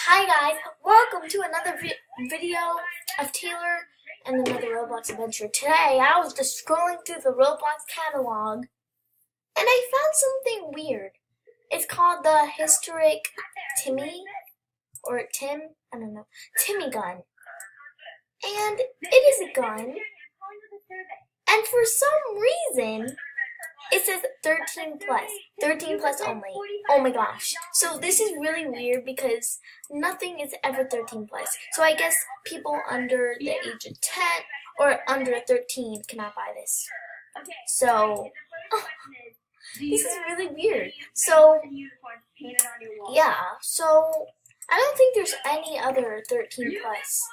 Hi guys, welcome to another video of Taylor and another Roblox adventure. Today I was just scrolling through the Roblox catalog and I found something weird. It's called the Historic Timmy, or Tim, I don't know, Timmy gun. And it is a gun, and for some reason it says 13 plus only. Oh my gosh. So this is really weird because nothing is ever 13 plus. So I guess people under the age of 10 or under 13 cannot buy this. So, this is really weird. So, yeah. So, I don't think there's any other 13 plus.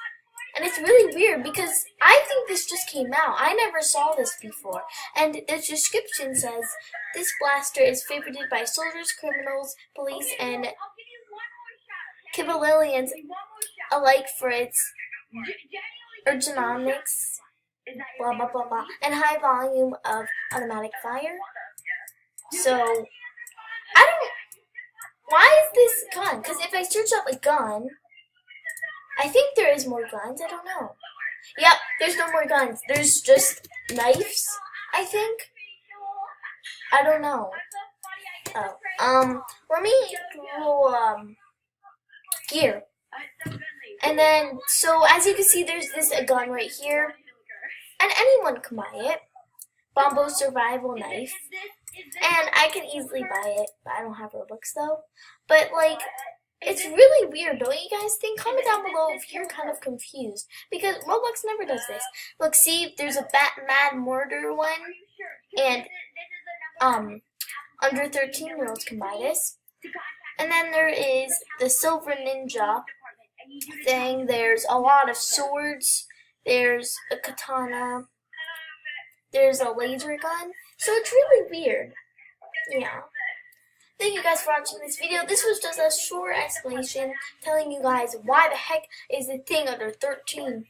And it's really weird because I think this just came out. I never saw this before. And the description says, this blaster is favorited by soldiers, criminals, police, and civilians alike for its ergonomics, blah, blah, blah, blah, and high volume of automatic fire. So, why is this gun? Because if I search up a gun, I think there is more guns. I don't know. Yep, there's no more guns. There's just knives, I think. I don't know. Let me go, gear. And then, so as you can see, there's a gun right here. And anyone can buy it. Bombo survival knife. And I can easily buy it, but I don't have Robux though. But like, it's really weird, don't you guys think? Comment down below if you're kind of confused. Because Roblox never does this. Look, see, there's a Mad Murder one. And, under 13-year-olds can buy this. And then there is the Silver Ninja thing. There's a lot of swords. There's a katana. There's a laser gun. So it's really weird. Yeah. Thank you guys for watching this video. This was just a short explanation telling you guys why the heck is the thing under 13.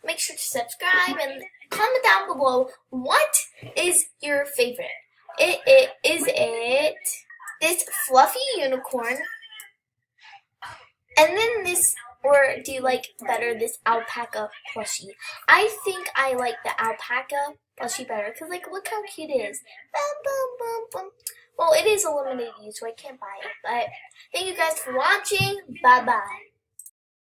Make sure to subscribe and comment down below what is your favorite. Is it this fluffy unicorn? And then this, or do you like better this alpaca plushie? I think I like the alpaca plushie better because like look how cute it is. Bum, bum, bum, bum. Well, it is a limited use, so I can't buy it. But thank you guys for watching. Bye-bye.